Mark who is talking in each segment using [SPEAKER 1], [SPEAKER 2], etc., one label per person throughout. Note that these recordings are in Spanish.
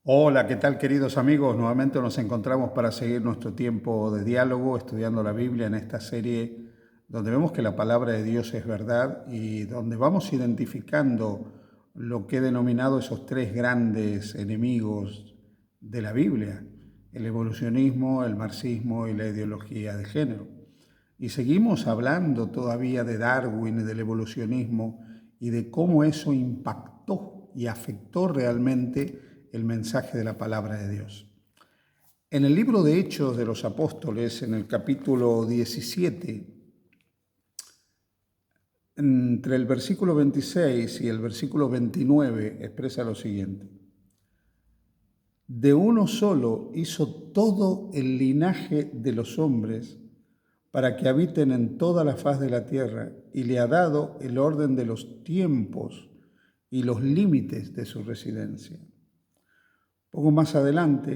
[SPEAKER 1] Hola, ¿qué tal queridos amigos? Nuevamente nos encontramos para seguir nuestro tiempo de diálogo, estudiando la Biblia en esta serie donde vemos que la palabra de Dios es verdad y donde vamos identificando lo que he denominado esos tres grandes enemigos de la Biblia: el evolucionismo, el marxismo y la ideología de género. Y seguimos hablando todavía de Darwin y del evolucionismo y de cómo eso impactó y afectó realmente el mensaje de la palabra de Dios. En el libro de Hechos de los Apóstoles, en el capítulo 17, entre el versículo 26 y el versículo 29, expresa lo siguiente: de uno solo hizo todo el linaje de los hombres para que habiten en toda la faz de la tierra, y le ha dado el orden de los tiempos y los límites de su residencia. Poco más adelante,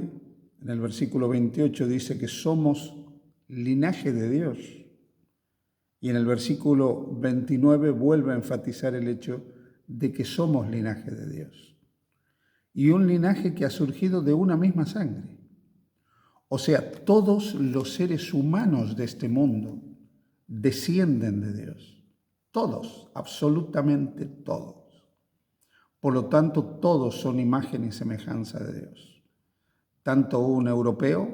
[SPEAKER 1] en el versículo 28, dice que somos linaje de Dios. Y en el versículo 29 vuelve a enfatizar el hecho de que somos linaje de Dios. Y un linaje que ha surgido de una misma sangre. O sea, todos los seres humanos de este mundo descienden de Dios. Todos, absolutamente todos. Por lo tanto, todos son imagen y semejanza de Dios. Tanto un europeo,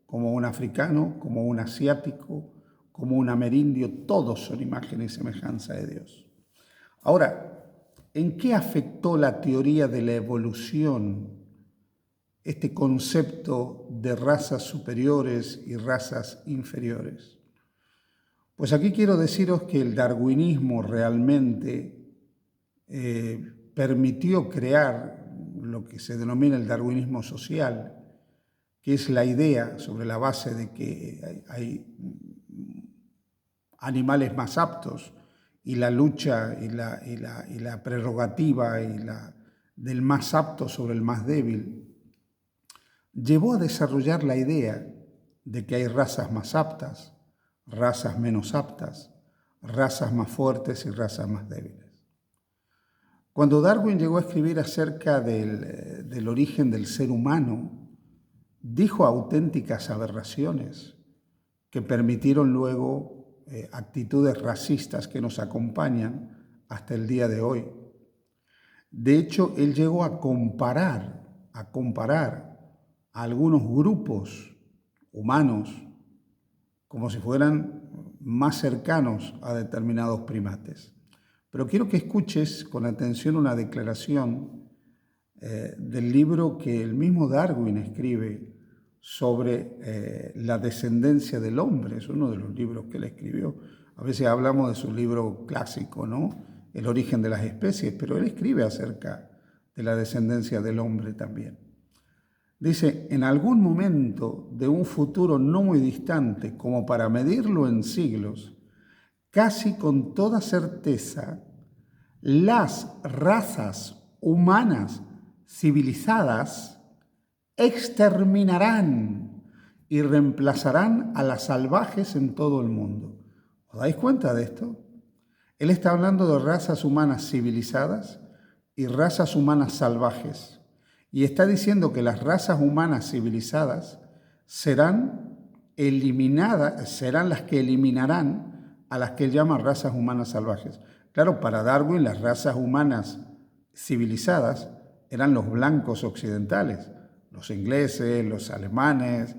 [SPEAKER 1] como un africano, como un asiático, como un amerindio, todos son imagen y semejanza de Dios. Ahora, ¿en qué afectó la teoría de la evolución este concepto de razas superiores y razas inferiores? Pues aquí quiero deciros que el darwinismo realmente permitió crear lo que se denomina el darwinismo social, que es la idea sobre la base de que hay animales más aptos y la lucha y la prerrogativa del más apto sobre el más débil, llevó a desarrollar la idea de que hay razas más aptas, razas menos aptas, razas más fuertes y razas más débiles. Cuando Darwin llegó a escribir acerca del origen del ser humano, dijo auténticas aberraciones que permitieron luego actitudes racistas que nos acompañan hasta el día de hoy. De hecho, él llegó a comparar a algunos grupos humanos como si fueran más cercanos a determinados primates. Pero quiero que escuches con atención una declaración del libro que el mismo Darwin escribe sobre la descendencia del hombre. Es uno de los libros que él escribió. A veces hablamos de su libro clásico, ¿no? El origen de las especies, pero él escribe acerca de la descendencia del hombre también. Dice: en algún momento de un futuro no muy distante, como para medirlo en siglos, casi con toda certeza, las razas humanas civilizadas exterminarán y reemplazarán a las salvajes en todo el mundo. ¿Os dais cuenta de esto? Él está hablando de razas humanas civilizadas y razas humanas salvajes. Y está diciendo que las razas humanas civilizadas serán eliminadas, serán las que eliminarán a las que él llama razas humanas salvajes. Claro, para Darwin las razas humanas civilizadas eran los blancos occidentales, los ingleses, los alemanes,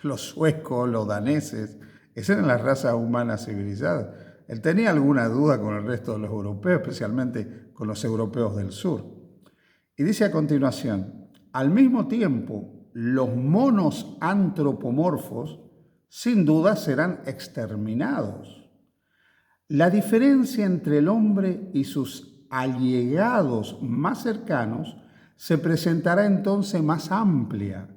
[SPEAKER 1] los suecos, los daneses. Esas eran las razas humanas civilizadas. Él tenía alguna duda con el resto de los europeos, especialmente con los europeos del sur. Y dice a continuación: al mismo tiempo, los monos antropomorfos sin duda serán exterminados. La diferencia entre el hombre y sus allegados más cercanos se presentará entonces más amplia,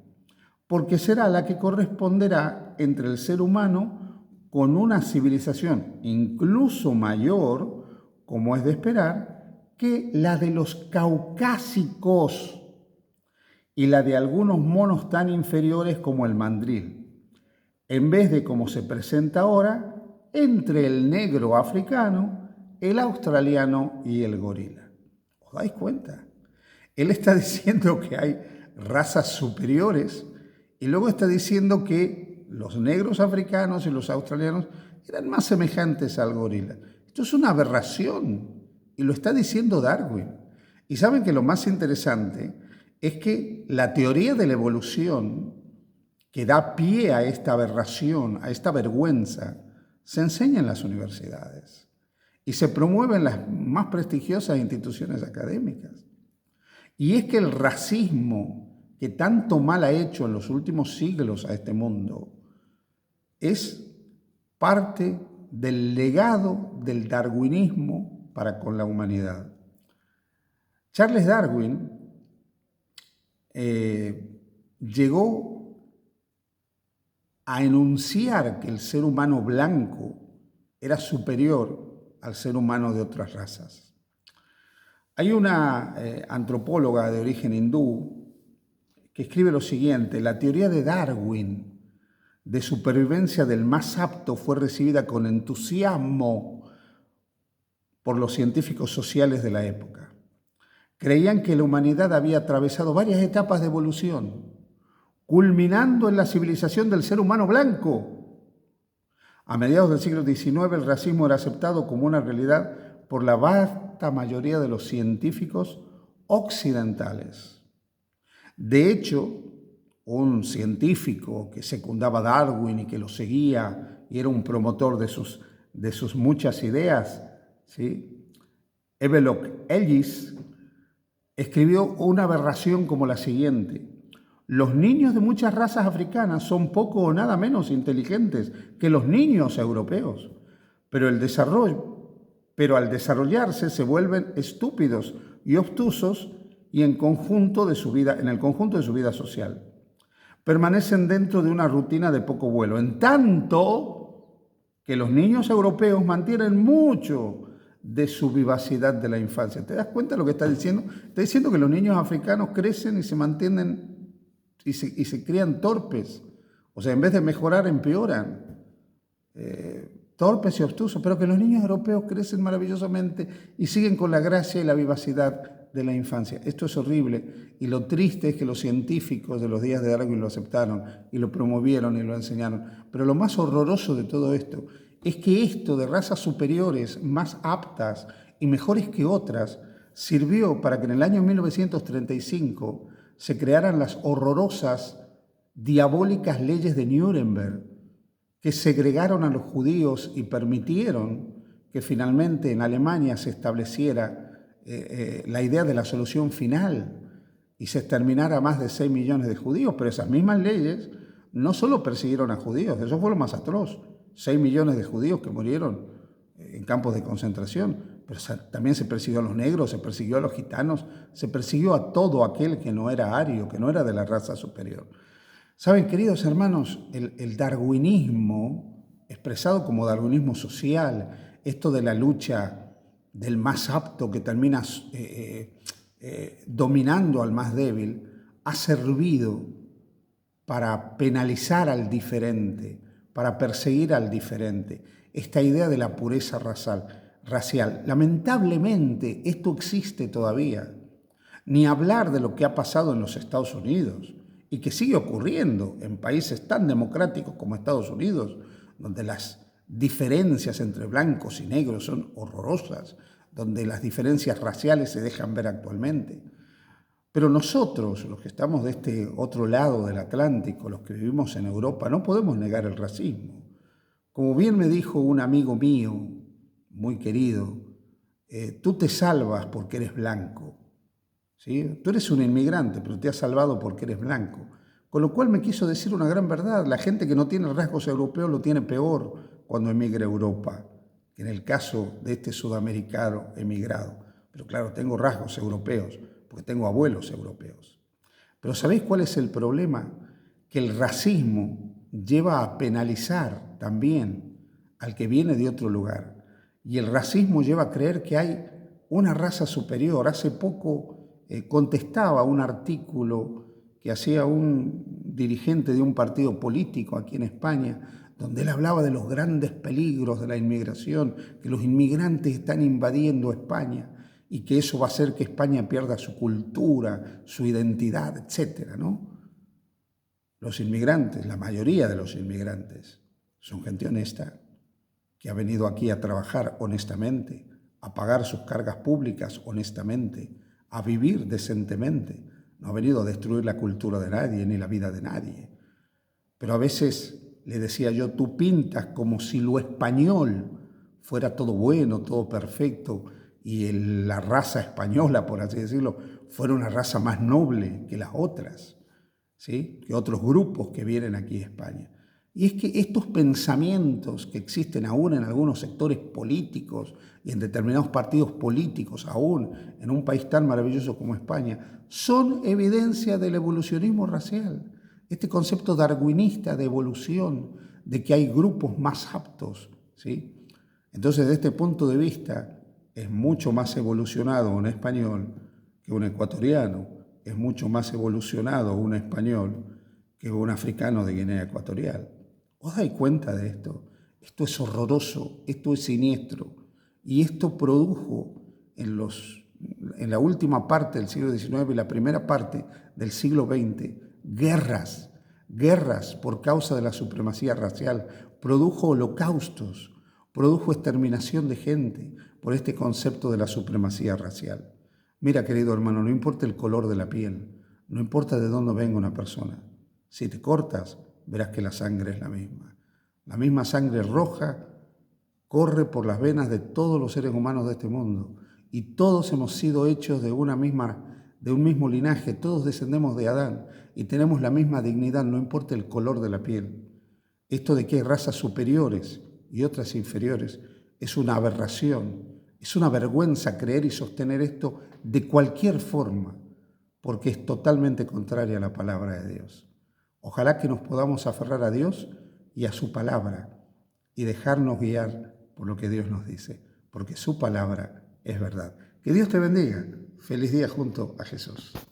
[SPEAKER 1] porque será la que corresponderá entre el ser humano con una civilización incluso mayor, como es de esperar, que la de los caucásicos y la de algunos monos tan inferiores como el mandril, en vez de como se presenta ahora, entre el negro africano, el australiano y el gorila. ¿Os dais cuenta? Él está diciendo que hay razas superiores, y luego está diciendo que los negros africanos y los australianos eran más semejantes al gorila. Esto es una aberración, y lo está diciendo Darwin. Y saben que lo más interesante es que la teoría de la evolución que da pie a esta aberración, a esta vergüenza, se enseña en las universidades y se promueve en las más prestigiosas instituciones académicas. Y es que el racismo que tanto mal ha hecho en los últimos siglos a este mundo es parte del legado del darwinismo para con la humanidad. Charles Darwin llegó a enunciar que el ser humano blanco era superior al ser humano de otras razas. Hay una antropóloga de origen hindú que escribe lo siguiente: la teoría de Darwin de supervivencia del más apto fue recibida con entusiasmo por los científicos sociales de la época. Creían que la humanidad había atravesado varias etapas de evolución, culminando en la civilización del ser humano blanco. A mediados del siglo XIX, el racismo era aceptado como una realidad por la vasta mayoría de los científicos occidentales. De hecho, un científico que secundaba a Darwin y que lo seguía y era un promotor de sus muchas ideas, ¿sí? Havelock Ellis escribió una aberración como la siguiente: los niños de muchas razas africanas son poco o nada menos inteligentes que los niños europeos, pero al desarrollarse se vuelven estúpidos y obtusos y en el conjunto de su vida social permanecen dentro de una rutina de poco vuelo, en tanto que los niños europeos mantienen mucho de su vivacidad de la infancia. ¿Te das cuenta de lo que está diciendo? Está diciendo que los niños africanos crecen y se mantienen y se crían torpes. O sea, en vez de mejorar, empeoran. Torpes y obtusos, pero que los niños europeos crecen maravillosamente y siguen con la gracia y la vivacidad de la infancia. Esto es horrible, y lo triste es que los científicos de los días de Darwin lo aceptaron y lo promovieron y lo enseñaron. Pero lo más horroroso de todo esto es que esto de razas superiores, más aptas y mejores que otras, sirvió para que en el año 1935 se crearan las horrorosas, diabólicas leyes de Nuremberg, que segregaron a los judíos y permitieron que finalmente en Alemania se estableciera la idea de la solución final y se exterminara a más de 6 millones de judíos. Pero esas mismas leyes no solo persiguieron a judíos, eso fue lo más atroz: 6 millones de judíos que murieron en campos de concentración, pero también se persiguió a los negros, se persiguió a los gitanos, se persiguió a todo aquel que no era ario, que no era de la raza superior. Saben, queridos hermanos, el darwinismo, expresado como darwinismo social, esto de la lucha del más apto que termina dominando al más débil, ha servido para penalizar al diferente, para perseguir al diferente. Esta idea de la pureza racial. Lamentablemente, esto existe todavía. Ni hablar de lo que ha pasado en los Estados Unidos y que sigue ocurriendo en países tan democráticos como Estados Unidos, donde las diferencias entre blancos y negros son horrorosas, donde las diferencias raciales se dejan ver actualmente. Pero nosotros, los que estamos de este otro lado del Atlántico, los que vivimos en Europa, no podemos negar el racismo. Como bien me dijo un amigo mío, muy querido, tú te salvas porque eres blanco. ¿Sí? Tú eres un inmigrante, pero te has salvado porque eres blanco. Con lo cual me quiso decir una gran verdad: la gente que no tiene rasgos europeos lo tiene peor cuando emigra a Europa, que en el caso de este sudamericano emigrado. Pero claro, tengo rasgos europeos, porque tengo abuelos europeos. Pero ¿sabéis cuál es el problema? Que el racismo lleva a penalizar también al que viene de otro lugar. Y el racismo lleva a creer que hay una raza superior. Hace poco contestaba un artículo que hacía un dirigente de un partido político aquí en España, donde él hablaba de los grandes peligros de la inmigración, que los inmigrantes están invadiendo España. y que eso va a hacer que España pierda su cultura, su identidad, etcétera, ¿no? Los inmigrantes, la mayoría de los inmigrantes, son gente honesta, que ha venido aquí a trabajar honestamente, a pagar sus cargas públicas honestamente, a vivir decentemente. No ha venido a destruir la cultura de nadie ni la vida de nadie. Pero a veces le decía yo, tú pintas como si lo español fuera todo bueno, todo perfecto, y la raza española, por así decirlo, fuera una raza más noble que las otras, ¿sí? Que otros grupos que vienen aquí a España. Y es que estos pensamientos que existen aún en algunos sectores políticos y en determinados partidos políticos, aún en un país tan maravilloso como España, son evidencia del evolucionismo racial. Este concepto darwinista de evolución, de que hay grupos más aptos, ¿sí? Entonces, desde este punto de vista, es mucho más evolucionado un español que un ecuatoriano, es mucho más evolucionado un español que un africano de Guinea Ecuatorial. ¿Os dais cuenta de esto? Esto es horroroso, esto es siniestro, y esto produjo en la última parte del siglo XIX y la primera parte del siglo XX guerras por causa de la supremacía racial, produjo holocaustos, produjo exterminación de gente por este concepto de la supremacía racial. Mira, querido hermano, no importa el color de la piel, no importa de dónde venga una persona. Si te cortas, verás que la sangre es la misma. La misma sangre roja corre por las venas de todos los seres humanos de este mundo. Y todos hemos sido hechos de un mismo linaje, todos descendemos de Adán y tenemos la misma dignidad, no importa el color de la piel. Esto de que hay razas superiores y otras inferiores es una aberración, es una vergüenza creer y sostener esto de cualquier forma, porque es totalmente contraria a la palabra de Dios. Ojalá que nos podamos aferrar a Dios y a su palabra y dejarnos guiar por lo que Dios nos dice, porque su palabra es verdad. Que Dios te bendiga. Feliz día junto a Jesús.